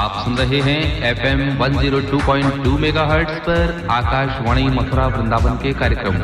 आप सुन रहे हैं FM 102.2 मेगाहर्ट्ज पर आकाशवाणी मथुरा वृंदावन के कार्यक्रम।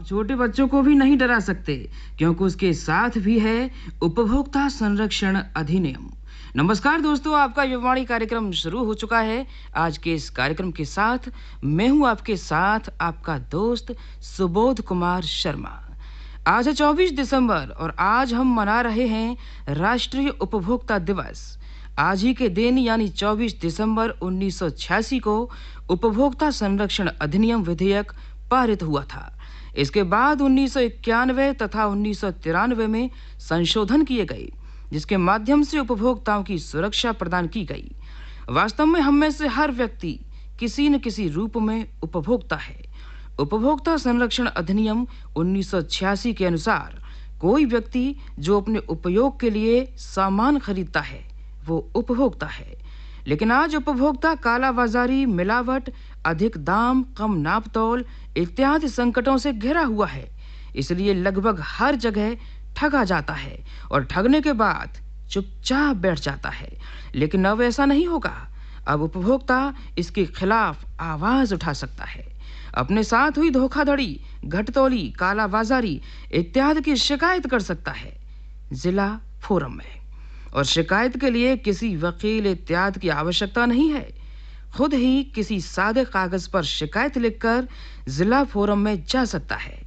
छोटे बच्चों को भी नहीं डरा सकते क्योंकि उसके साथ भी है उपभोक्ता संरक्षण अधिनियम। नमस्कार दोस्तों, आपका युवावाणी कार्यक्रम शुरू हो चुका है। आज के इस कार्यक्रम के साथ मैं हूं आपके साथ आपका दोस्त सुबोध कुमार शर्मा। आज है 24 दिसंबर और आज हम मना रहे हैं राष्ट्रीय उपभोक्ता दिवस। आज ही के दिन यानी 24 दिसंबर 1986 को उपभोक्ता संरक्षण अधिनियम विधेयक पारित हुआ था। इसके बाद 1991 तथा 1993 में संशोधन किए गए, जिसके माध्यम से उपभोक्ताओं की सुरक्षा प्रदान की गई। वास्तव में हम में से हर व्यक्ति किसी न किसी रूप में उपभोक्ता है। उपभोक्ता संरक्षण अधिनियम 1986 के अनुसार कोई व्यक्ति जो अपने उपयोग के लिए सामान खरीदता है वो उपभोक्ता है। लेकिन आज उपभोक्ता कालाबाजारी, मिलावट, अधिक दाम, कम नापतोल इत्यादि संकटों से घिरा हुआ है। इसलिए लगभग हर जगह ठगा जाता है और ठगने के बाद चुपचाप बैठ जाता है। लेकिन अब ऐसा नहीं होगा। अब उपभोक्ता इसके खिलाफ आवाज उठा सकता है। अपने साथ हुई धोखाधड़ी, घटतौली, कालाबाजारी इत्यादि की शिकायत कर सकता है जिला फोरम में। और शिकायत के लिए किसी वकील इत्यादि की आवश्यकता नहीं है। खुद ही किसी सादे कागज पर शिकायत लिखकर जिला फोरम में जा सकता है,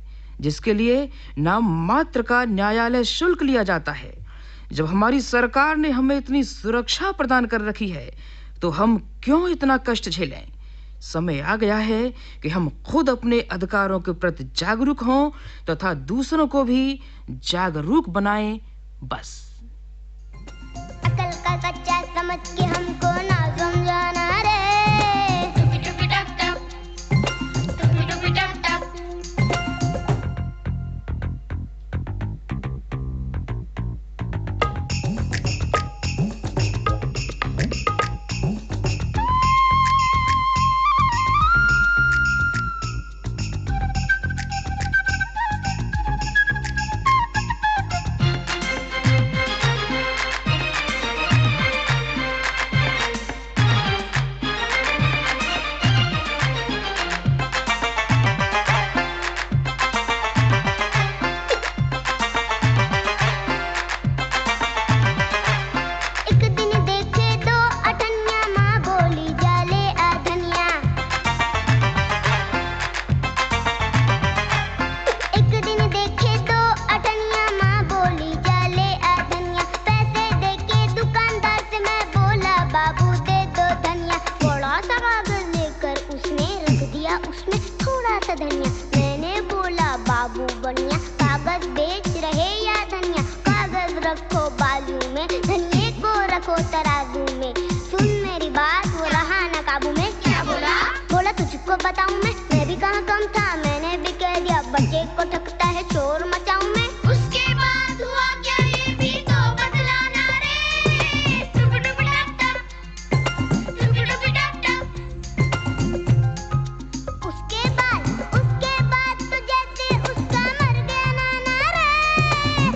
जिसके लिए नाम मात्र का न्यायालय शुल्क लिया जाता है। जब हमारी सरकार ने हमें इतनी सुरक्षा प्रदान कर रखी है तो हम क्यों इतना कष्ट झेलें? समय आ गया है कि हम खुद अपने अधिकारों के प्रति जागरूक हों तथा दूसरों को भी जागरूक बनाएं। बस अकल का कच्चा समझ के हमको ना समझाना रे। बताऊं मैं भी कहाँ कम था, मैंने भी कह दिया बच्चे को ठगता है शोर मचाऊं मैं। उसके बाद हुआ क्या ये भी तो बतलाना रे। टुक टुक टक टक, टुक टुक टक टक। उसके बाद तो जैसे उसका मर गया नाना रे।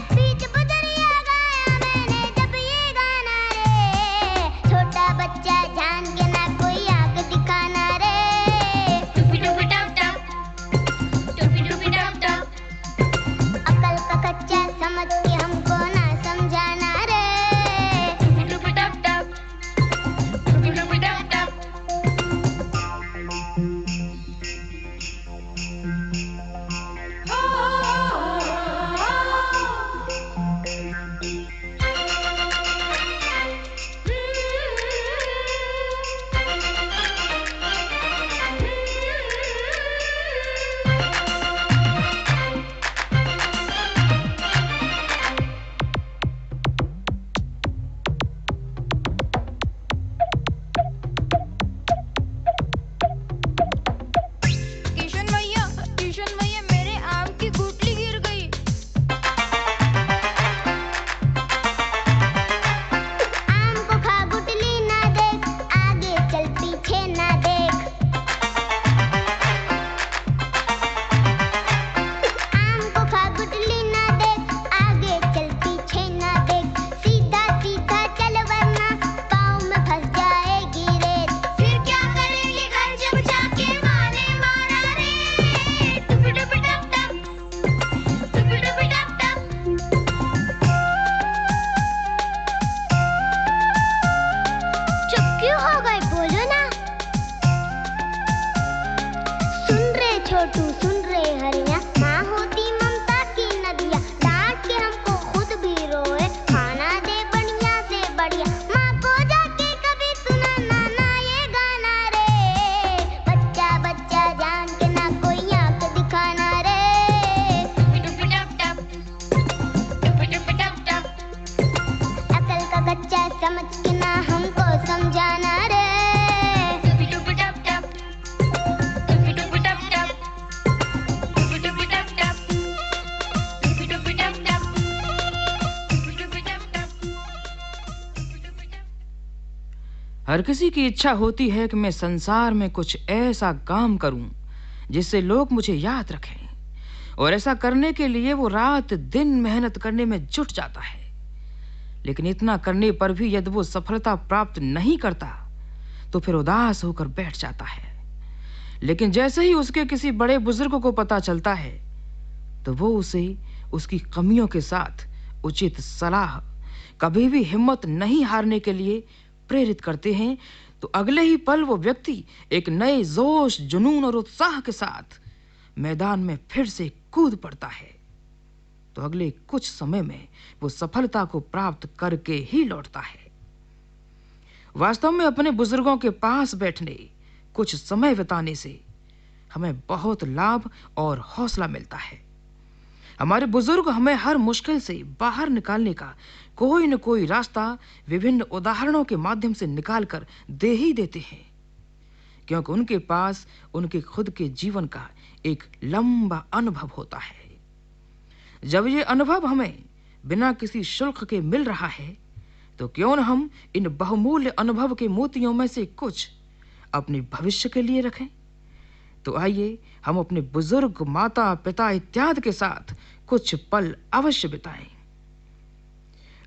हर किसी की इच्छा होती है कि मैं संसार में कुछ ऐसा काम करूं जिससे लोग मुझे याद रखें, और ऐसा करने के लिए वो रात दिन मेहनत करने में जुट जाता है। लेकिन इतना करने पर भी यदि वो सफलता प्राप्त नहीं करता तो फिर उदास होकर बैठ जाता है। लेकिन जैसे ही उसके किसी बड़े बुजुर्ग को पता चलता है तो वो उसे उसकी कमियों के साथ उचित सलाह, कभी भी हिम्मत नहीं हारने के लिए प्रेरित करते हैं। तो अगले ही पल वो व्यक्ति एक नए जोश, जुनून और उत्साह के साथ मैदान में फिर से कूद पड़ता है। तो अगले कुछ समय में वो सफलता को प्राप्त करके ही लौटता है। वास्तव में अपने बुजुर्गों के पास बैठने, कुछ समय बिताने से हमें बहुत लाभ और हौसला मिलता है। हमारे बुजुर्ग हमें हर मुश्किल से बाहर निकालने का कोई न कोई रास्ता विभिन्न उदाहरणों के माध्यम से निकाल कर दे ही देते हैं, क्योंकि उनके पास उनके खुद के जीवन का एक लंबा अनुभव होता है। जब ये अनुभव हमें बिना किसी शुल्क के मिल रहा है तो क्यों न हम इन बहुमूल्य अनुभव के मोतियों में से कुछ अपने भविष्य के लिए रखें। तो आइए हम अपने बुजुर्ग, माता, पिता इत्यादि के साथ कुछ पल अवश्य बिताएं।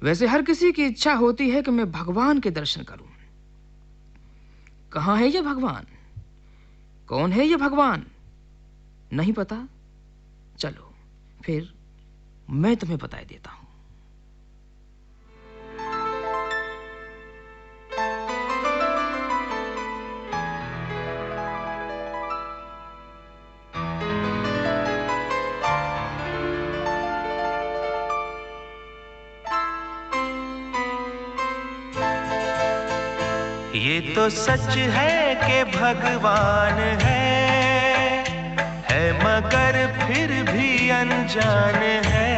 वैसे हर किसी की इच्छा होती है कि मैं भगवान के दर्शन करूं। कहां है ये भगवान? कौन है ये भगवान? नहीं पता? चलो फिर मैं तुम्हें बता देता हूं। ये तो सच है कि भगवान है मगर फिर भी अनजान है।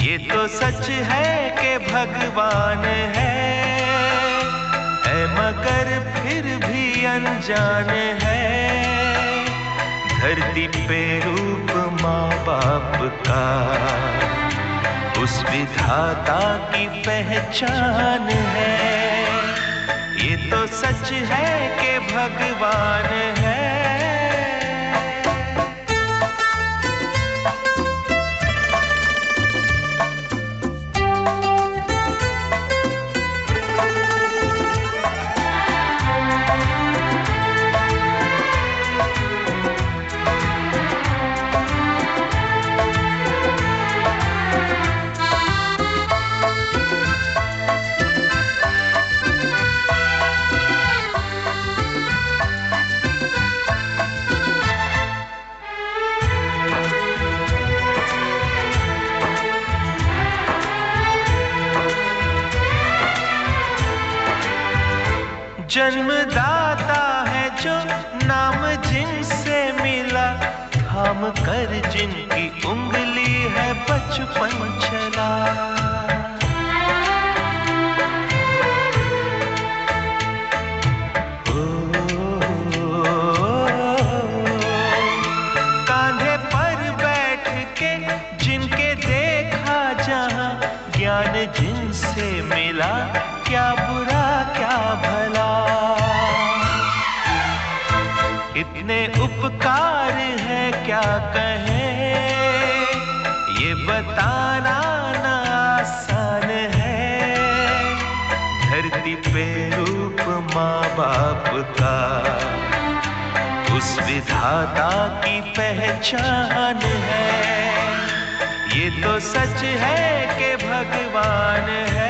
ये तो सच है कि भगवान है मगर फिर भी अनजान है। धरती पे रूप माँ बाप का उस विधाता की पहचान है। ये तो सच है कि भगवान है। जन्मदाता है जो नाम जिनसे मिला, थाम कर जिनकी उंगली है बचपन चला। कांधे पर बैठ के जिनके देखा जहां, ज्ञान जिनसे मिला क्या बुरा क्या भला। इतने उपकार है क्या कहें, ये बताना ना आसान है। धरती पे रूप माँ बाप का उस विधाता की पहचान है। ये तो सच है कि भगवान है।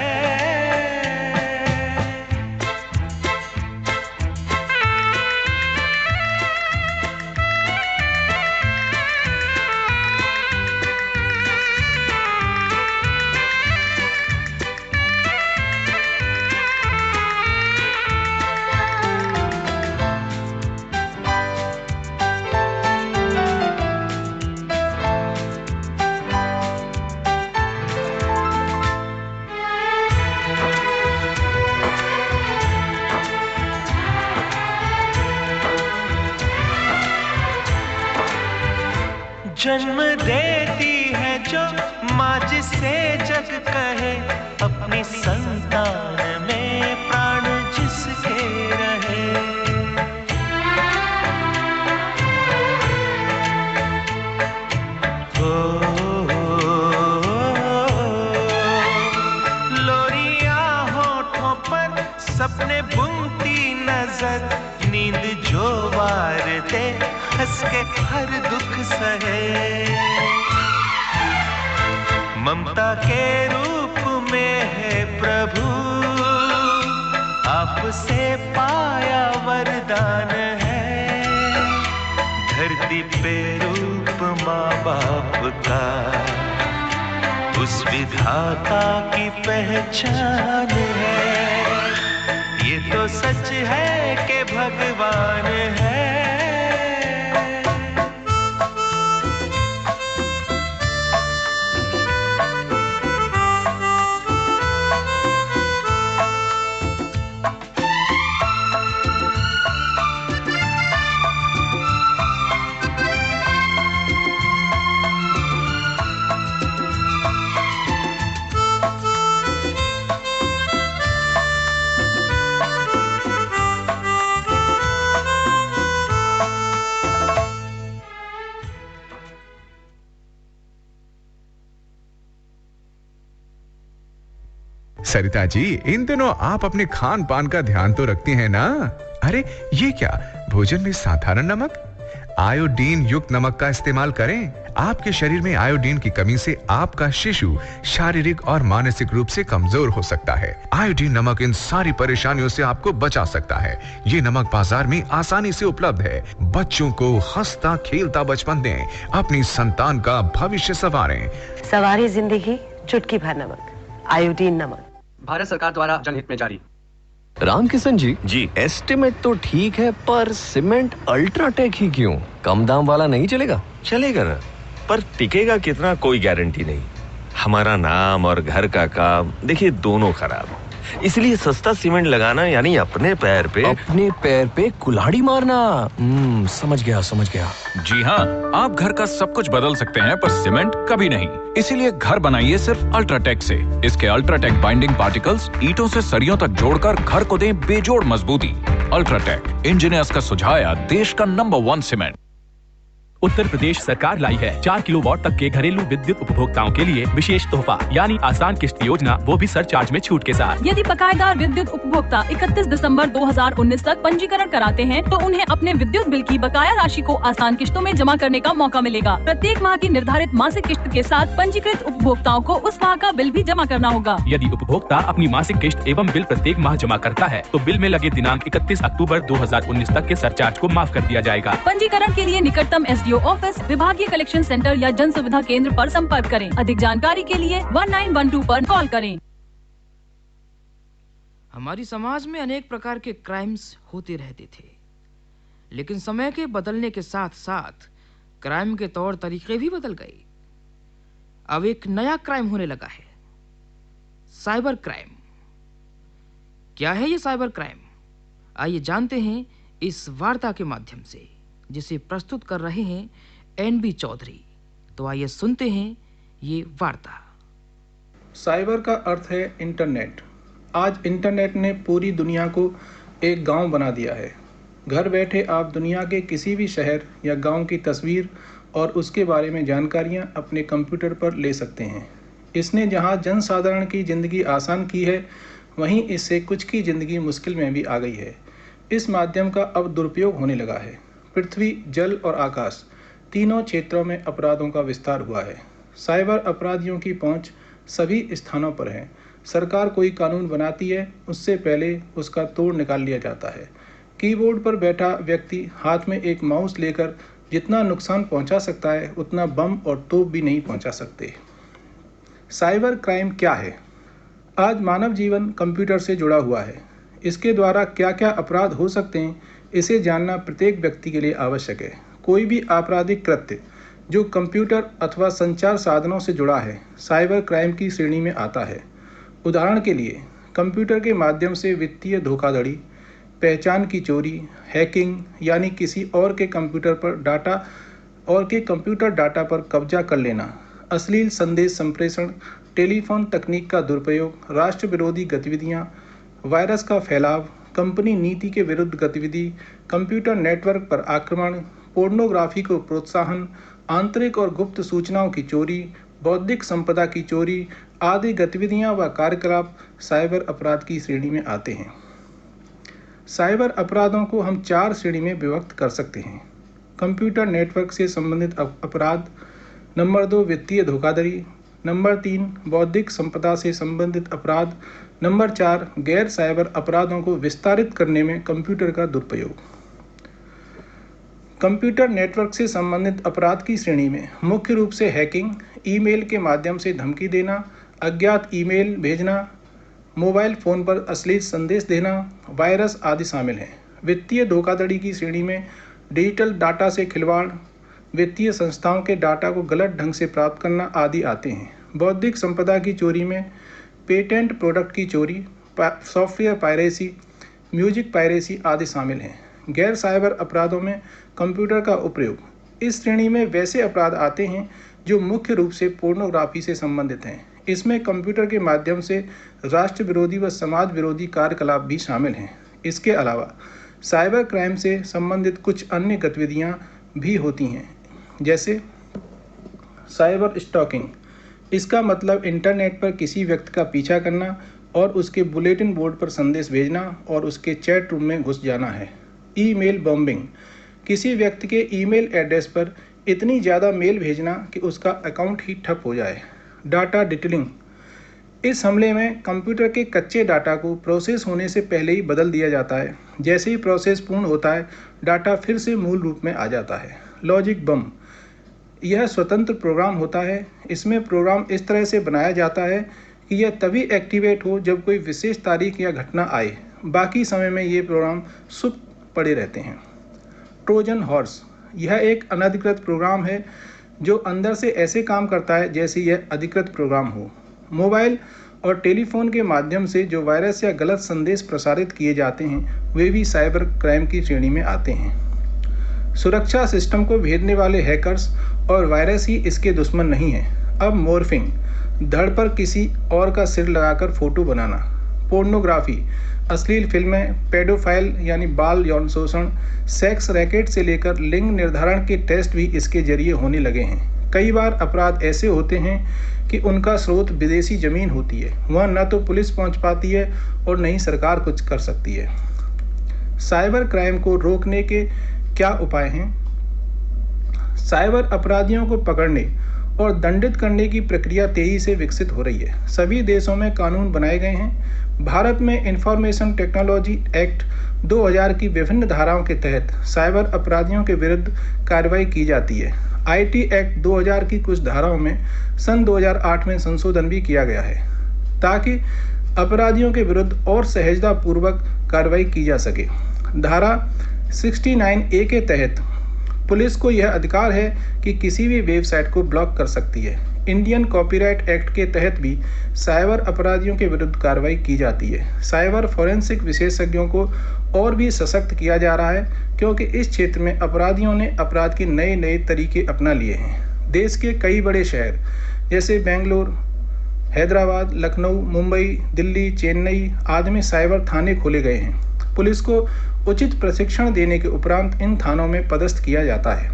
जन्म देती है जो माँ जिसे जग कहे, अपनी संतान में प्राण के हर दुख सहे। ममता के रूप में है प्रभु, आपसे पाया वरदान है। धरती पे रूप माँ बाप का, उस विधाता की पहचान है। ये तो सच है कि भगवान है। सरिता जी, इन दिनों आप अपने खान पान का ध्यान तो रखती हैं ना? अरे ये क्या, भोजन में साधारण नमक? आयोडीन युक्त नमक का इस्तेमाल करें। आपके शरीर में आयोडीन की कमी से आपका शिशु शारीरिक और मानसिक रूप से कमजोर हो सकता है। आयोडीन नमक इन सारी परेशानियों से आपको बचा सकता है। ये नमक बाजार में आसानी से उपलब्ध है। बच्चों को हंसता खेलता बचपन दें, अपनी संतान का भविष्य संवारें। सवारी जिंदगी चुटकी भर नमक, आयोडीन नमक। भारत सरकार द्वारा जनहित में जारी। रामकिशन जी, एस्टिमेट तो ठीक है, पर सीमेंट अल्ट्राटेक ही क्यों? कम दाम वाला नहीं चलेगा? चलेगा ना, पर टिकेगा कितना कोई गारंटी नहीं। हमारा नाम और घर का काम देखिए दोनों खराब, इसलिए सस्ता सीमेंट लगाना यानी अपने पैर पे कुल्हाड़ी मारना। समझ गया। जी हाँ, आप घर का सब कुछ बदल सकते हैं, पर सीमेंट कभी नहीं। इसीलिए घर बनाइए सिर्फ अल्ट्राटेक से। इसके अल्ट्राटेक बाइंडिंग पार्टिकल्स ईंटों से सरियों तक जोड़कर घर को दें बेजोड़ मजबूती। अल्ट्राटेक, इंजीनियर्स का सुझाया देश का नंबर 1 सीमेंट। उत्तर प्रदेश सरकार लाई है 4 किलोवाट तक के घरेलू विद्युत उपभोक्ताओं के लिए विशेष तोहफा यानी आसान किस्त योजना, वो भी सरचार्ज में छूट के साथ। यदि बकायेदार विद्युत उपभोक्ता 31 दिसंबर 2019 तक पंजीकरण कराते हैं तो उन्हें अपने विद्युत बिल की बकाया राशि को आसान किस्तों में जमा करने का मौका मिलेगा। प्रत्येक माह की निर्धारित मासिक किस्त के साथ पंजीकृत उपभोक्ताओं को उस माह का बिल भी जमा करना होगा। यदि उपभोक्ता अपनी मासिक किस्त एवं बिल प्रत्येक माह जमा करता है तो बिल में लगे दिनांक 31 अक्टूबर 2019 तक के सरचार्ज को माफ कर दिया जाएगा। पंजीकरण के लिए निकटतम SDO ऑफिस, विभागीय कलेक्शन सेंटर या जन सुविधा केंद्र पर संपर्क करें। अधिक जानकारी के लिए 1912 पर कॉल करें। हमारी समाज में अनेक प्रकार के क्राइम्स होते रहते थे, लेकिन समय के बदलने के साथ साथ क्राइम के तौर तरीके भी बदल गए। अब एक नया क्राइम होने लगा है, साइबर क्राइम। क्या है ये साइबर क्राइम? आइए जानते हैं इस वार्ता के माध्यम से, जिसे प्रस्तुत कर रहे हैं NB चौधरी। तो आइए सुनते हैं ये वार्ता। साइबर का अर्थ है इंटरनेट। आज इंटरनेट ने पूरी दुनिया को एक गांव बना दिया है। घर बैठे आप दुनिया के किसी भी शहर या गांव की तस्वीर और उसके बारे में जानकारियां अपने कंप्यूटर पर ले सकते हैं। इसने जहां जनसाधारण की ज़िंदगी आसान की है, वहीं इससे कुछ की ज़िंदगी मुश्किल में भी आ गई है। इस माध्यम का अब दुरुपयोग होने लगा है। पृथ्वी, जल और आकाश तीनों क्षेत्रों में अपराधों का विस्तार हुआ है। साइबर अपराधियों की पहुंच सभी स्थानों पर है। सरकार कोई कानून बनाती है, उससे पहले उसका तोड़ निकाल लिया जाता है। कीबोर्ड पर बैठा व्यक्ति हाथ में एक माउस लेकर जितना नुकसान पहुंचा सकता है, उतना बम और तोप भी नहीं पहुंचा सकते। साइबर क्राइम क्या है? आज मानव जीवन कंप्यूटर से जुड़ा हुआ है। इसके द्वारा क्या क्या अपराध हो सकते हैं, इसे जानना प्रत्येक व्यक्ति के लिए आवश्यक है। कोई भी आपराधिक कृत्य जो कंप्यूटर अथवा संचार साधनों से जुड़ा है, साइबर क्राइम की श्रेणी में आता है। उदाहरण के लिए, कंप्यूटर के माध्यम से वित्तीय धोखाधड़ी, पहचान की चोरी, हैकिंग यानी किसी और के कंप्यूटर डाटा पर कब्जा कर लेना, अश्लील संदेश संप्रेषण, टेलीफोन तकनीक का दुरुपयोग, राष्ट्र विरोधी गतिविधियां, वायरस का फैलाव, कंपनी नीति के विरुद्ध गतिविधि, कंप्यूटर नेटवर्क पर आक्रमण, पोर्नोग्राफी को प्रोत्साहन, आंतरिक और गुप्त सूचनाओं की चोरी, बौद्धिक संपदा की चोरी आदि गतिविधियां व कार्यकलाप साइबर अपराध की श्रेणी में आते हैं। साइबर अपराधों को हम 4 श्रेणी में विभक्त कर सकते हैं। कंप्यूटर नेटवर्क से संबंधित अपराध। नंबर 2 वित्तीय धोखाधड़ी। नंबर 3 बौद्धिक संपदा से संबंधित अपराध। नंबर 4 गैर साइबर अपराधों को विस्तारित करने में कंप्यूटर का दुरुपयोग। कंप्यूटर नेटवर्क से संबंधित अपराध की श्रेणी में मुख्य रूप से हैकिंग, ईमेल के माध्यम से धमकी देना, अज्ञात ईमेल भेजना, मोबाइल फ़ोन पर अश्लील संदेश देना, वायरस आदि शामिल हैं। वित्तीय धोखाधड़ी की श्रेणी में डिजिटल डाटा से खिलवाड़, वित्तीय संस्थाओं के डाटा को गलत ढंग से प्राप्त करना आदि आते हैं। बौद्धिक संपदा की चोरी में पेटेंट प्रोडक्ट की चोरी, सॉफ्टवेयर पायरेसी, म्यूजिक पायरेसी आदि शामिल हैं। गैर साइबर अपराधों में कंप्यूटर का उपयोग। इस श्रेणी में वैसे अपराध आते हैं जो मुख्य रूप से पोर्नोग्राफी से संबंधित हैं। इसमें कंप्यूटर के माध्यम से राष्ट्र विरोधी व समाज विरोधी कार्यकलाप भी शामिल हैं। इसके अलावा साइबर क्राइम से संबंधित कुछ अन्य गतिविधियां भी होती हैं, जैसे साइबर स्टॉकिंग। इसका मतलब इंटरनेट पर किसी व्यक्ति का पीछा करना और उसके बुलेटिन बोर्ड पर संदेश भेजना और उसके चैट रूम में घुस जाना है। ईमेल बॉम्बिंग, किसी व्यक्ति के ईमेल एड्रेस पर इतनी ज़्यादा मेल भेजना कि उसका अकाउंट ही ठप हो जाए। डाटा डिटेलिंग, इस हमले में कंप्यूटर के कच्चे डाटा को प्रोसेस होने से पहले ही बदल दिया जाता है। जैसे ही प्रोसेस पूर्ण होता है, डाटा फिर से मूल रूप में आ जाता है। लॉजिक बम, यह स्वतंत्र प्रोग्राम होता है। इसमें प्रोग्राम इस तरह से बनाया जाता है कि यह तभी एक्टिवेट हो जब कोई विशेष तारीख या घटना आए। बाकी समय में ये प्रोग्राम सुप्त पड़े रहते हैं। ट्रोजन हॉर्स, यह एक अनधिकृत प्रोग्राम है जो अंदर से ऐसे काम करता है जैसे यह अधिकृत प्रोग्राम हो। मोबाइल और टेलीफोन के माध्यम से जो वायरस या गलत संदेश प्रसारित किए जाते हैं वे भी साइबर क्राइम की श्रेणी में आते हैं। सुरक्षा सिस्टम को भेदने वाले हैकर्स और वायरस ही इसके दुश्मन नहीं हैं। अब मॉर्फिंग, धड़ पर किसी और का सिर लगाकर फोटो बनाना। पोर्नोग्राफी, अश्लील फिल्में, पेडोफाइल यानी बाल यौन शोषण, सेक्स रैकेट से लेकर लिंग निर्धारण के टेस्ट भी इसके जरिए होने लगे हैं। कई बार अपराध ऐसे होते हैं कि उनका स्रोत विदेशी जमीन होती है। वहाँ न तो पुलिस पहुँच पाती है और न ही सरकार कुछ कर सकती है। साइबर क्राइम को रोकने के क्या उपाय हैं? साइबर अपराधियों को पकड़ने और दंडित करने की प्रक्रिया तेजी से विकसित हो रही है। सभी देशों में कानून बनाए गए हैं। भारत में इंफॉर्मेशन टेक्नोलॉजी एक्ट 2000 की विभिन्न धाराओं के तहत साइबर अपराधियों के विरुद्ध कार्रवाई की जाती है। आईटी एक्ट 2000 की कुछ धाराओं में सन 2008 में संशोधन भी किया गया है ताकि अपराधियों के विरुद्ध और सहजतापूर्वक कार्रवाई की जा सके। धारा 69A के तहत पुलिस को यह अधिकार है कि किसी भी वेबसाइट को ब्लॉक कर सकती है। इंडियन कॉपीराइट एक्ट के तहत भी साइबर अपराधियों के विरुद्ध कार्रवाई की जाती है। साइबर फोरेंसिक विशेषज्ञों को और भी सशक्त किया जा रहा है क्योंकि इस क्षेत्र में अपराधियों ने अपराध के नए नए तरीके अपना लिए हैं। देश के कई बड़े शहर जैसे बेंगलोर, हैदराबाद, लखनऊ, मुंबई, दिल्ली, चेन्नई आदि में साइबर थाने खोले गए हैं। पुलिस को उचित प्रशिक्षण देने के उपरांत इन थानों में पदस्थ किया जाता है।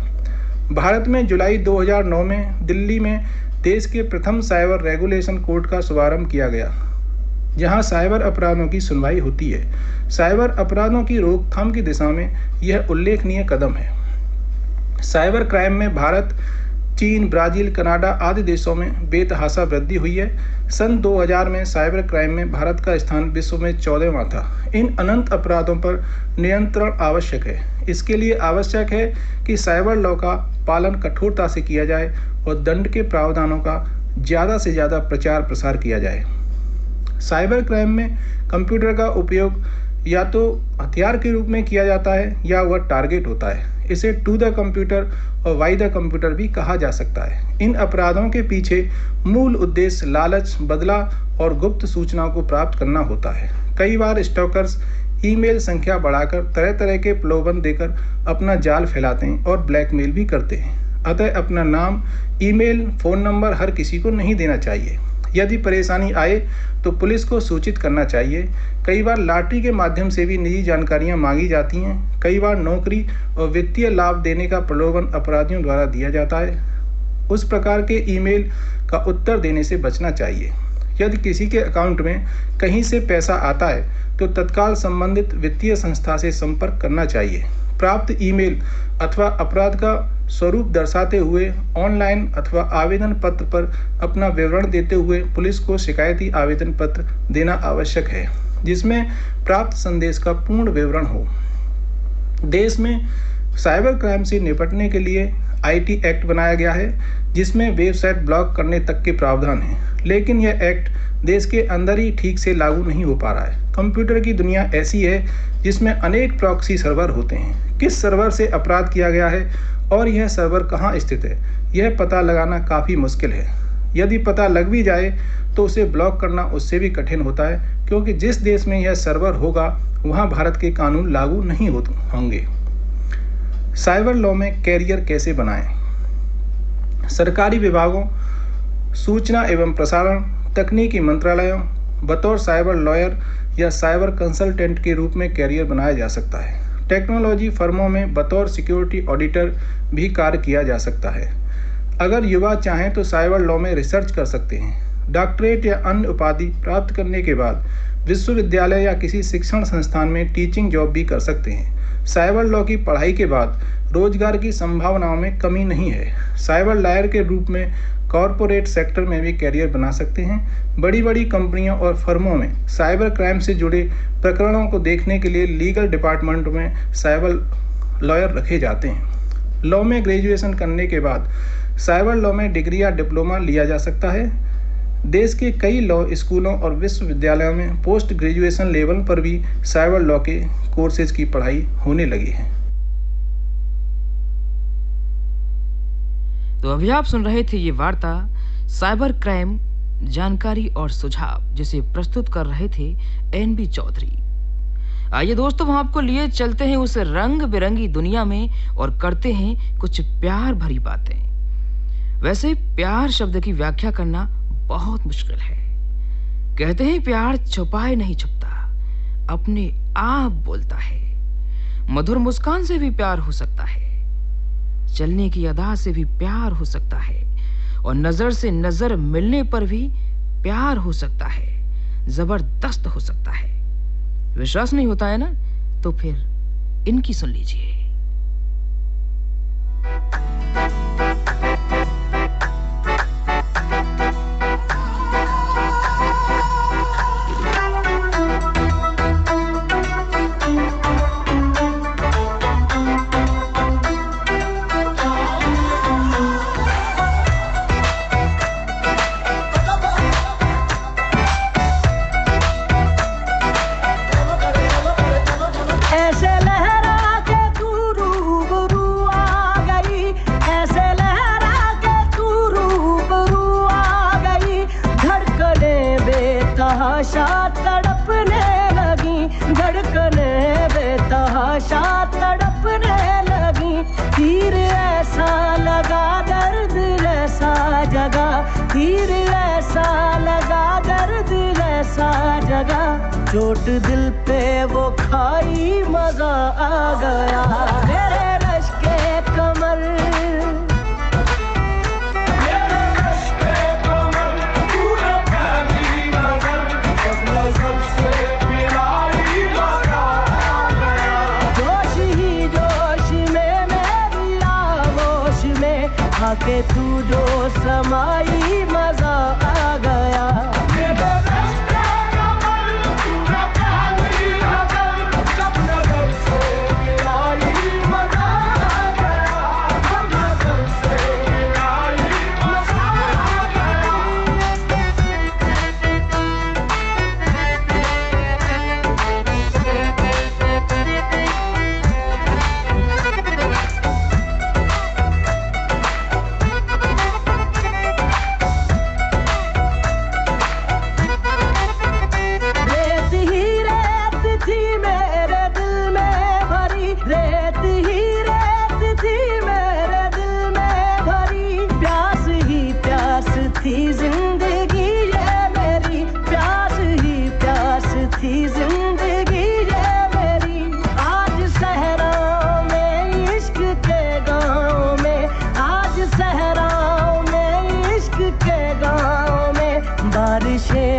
भारत में जुलाई 2009 में दिल्ली में देश के प्रथम साइबर रेगुलेशन कोर्ट का शुभारंभ किया गया, जहां साइबर अपराधों की सुनवाई होती है। साइबर अपराधों की रोकथाम की दिशा में यह उल्लेखनीय कदम है। साइबर क्राइम में भारत, चीन, ब्राजील, कनाडा आदि देशों में बेतहाशा वृद्धि हुई है। सन 2000 में साइबर क्राइम में भारत का स्थान विश्व में 14वां था। इन अनंत अपराधों पर नियंत्रण आवश्यक है। इसके लिए आवश्यक है कि साइबर लॉ का पालन कठोरता से किया जाए और दंड के प्रावधानों का ज़्यादा से ज़्यादा प्रचार प्रसार किया जाए। साइबर क्राइम में कंप्यूटर का उपयोग या तो हथियार के रूप में किया जाता है या वह टारगेट होता है। इसे टू द कंप्यूटर और वाई द कंप्यूटर भी कहा जा सकता है। इन अपराधों के पीछे मूल उद्देश्य लालच, बदला और गुप्त सूचनाओं को प्राप्त करना होता है। कई बार स्टॉकर्स ईमेल संख्या बढ़ाकर तरह तरह के प्रलोभन देकर अपना जाल फैलाते हैं और ब्लैकमेल भी करते हैं। अतः अपना नाम, ईमेल, फ़ोन नंबर हर किसी को नहीं देना चाहिए। यदि परेशानी आए तो पुलिस को सूचित करना चाहिए। कई बार लॉटरी के माध्यम से भी निजी जानकारियां मांगी जाती हैं। कई बार नौकरी और वित्तीय लाभ देने का प्रलोभन अपराधियों द्वारा दिया जाता है। उस प्रकार के ईमेल का उत्तर देने से बचना चाहिए। यदि किसी के अकाउंट में कहीं से पैसा आता है तो तत्काल संबंधित वित्तीय संस्था से संपर्क करना चाहिए। प्राप्त ईमेल अथवा अपराध का स्वरूप दर्शाते हुए ऑनलाइन अथवा आवेदन पत्र पर अपना विवरण देते हुए पुलिस को शिकायती आवेदन पत्र देना आवश्यक है, जिसमें प्राप्त संदेश का पूर्ण विवरण हो। देश में साइबर क्राइम से निपटने के लिए आईटी एक्ट बनाया गया है, जिसमें वेबसाइट ब्लॉक करने तक के प्रावधान हैं, लेकिन यह एक्ट देश के अंदर ही ठीक से लागू नहीं हो पा रहा है। कंप्यूटर की दुनिया ऐसी है जिसमें अनेक प्रॉक्सी सर्वर होते हैं। किस सर्वर से अपराध किया गया है और यह सर्वर कहाँ स्थित है, यह पता लगाना काफ़ी मुश्किल है। यदि पता लग भी जाए तो उसे ब्लॉक करना उससे भी कठिन होता है, क्योंकि जिस देश में यह सर्वर होगा वहाँ भारत के कानून लागू नहीं होंगे। साइबर लॉ में कैरियर कैसे बनाएं? सरकारी विभागों, सूचना एवं प्रसारण, तकनीकी मंत्रालयों, बतौर साइबर लॉयर या साइबर कंसल्टेंट के रूप में कैरियर बनाया जा सकता है। टेक्नोलॉजी फर्मों में बतौर सिक्योरिटी ऑडिटर भी कार्य किया जा सकता है। अगर युवा चाहें तो साइबर लॉ में रिसर्च कर सकते हैं। डॉक्टरेट या अन्य उपाधि प्राप्त करने के बाद विश्वविद्यालय या किसी शिक्षण संस्थान में टीचिंग जॉब भी कर सकते हैं। साइबर लॉ की पढ़ाई के बाद रोजगार की संभावनाओं में कमी नहीं है। साइबर लॉयर के रूप में कॉरपोरेट सेक्टर में भी कैरियर बना सकते हैं। बड़ी बड़ी कंपनियों और फर्मों में साइबर क्राइम से जुड़े प्रकरणों को देखने के लिए लीगल डिपार्टमेंट में साइबर लॉयर रखे जाते हैं। लॉ में ग्रेजुएशन करने के बाद साइबर लॉ में डिग्री या डिप्लोमा लिया जा सकता है। देश के कई लॉ स्कूलों और विश्वविद्यालयों में पोस्ट ग्रेजुएशन लेवल पर भी साइबर लॉ के कोर्सेज की पढ़ाई होने लगी है। तो अभी आप सुन रहे थे ये वार्ता साइबर क्राइम जानकारी और सुझाव, जिसे प्रस्तुत कर रहे थे एनबी चौधरी। आइए दोस्तों, हम आपको लिए चलते हैं उस रंग बिरंगी दुनिया में और करते हैं कुछ प्यार भरी बातें। वैसे प्यार शब्द की व्याख्या करना बहुत मुश्किल है। कहते हैं प्यार छुपाए नहीं छुपता, अपने आप बोलता है। मधुर मुस्कान से भी प्यार हो सकता है, चलने की अदा से भी प्यार हो सकता है, और नजर से नजर मिलने पर भी प्यार हो सकता है, जबरदस्त हो सकता है। विश्वास नहीं होता है ना? तो फिर इनकी सुन लीजिए। चोट दिल पे वो खाई, मजा आ गया मेरे रश के कमर, मेरे रश के कमर, तूने पहली नजर, अपने सबसे पिलाई मजा आ गया। जोश ही जोश में मेरी आगोश में आके तू जो समाई, मजा आ गया।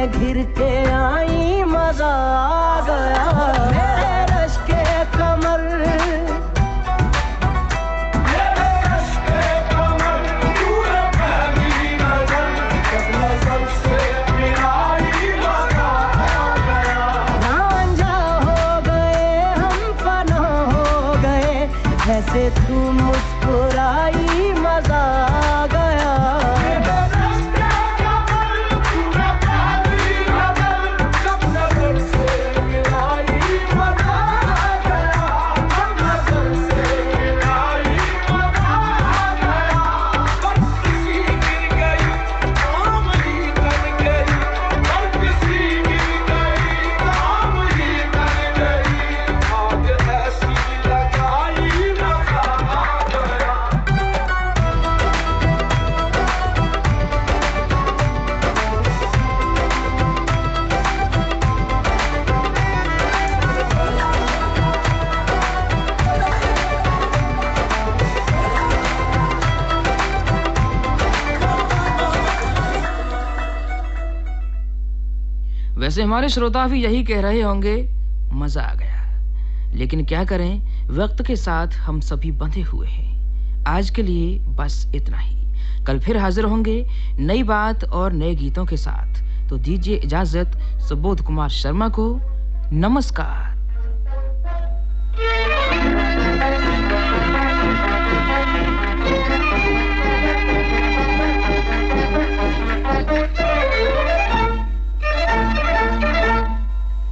घिर के आई, मजा आ गया मेरे रश के कमर। वैसे हमारे श्रोता भी यही कह रहे होंगे, मजा आ गया। लेकिन क्या करें, वक्त के साथ हम सभी बंधे हुए हैं। आज के लिए बस इतना ही। कल फिर हाजिर होंगे नई बात और नए गीतों के साथ। तो दीजिए इजाजत सुबोध कुमार शर्मा को। नमस्कार।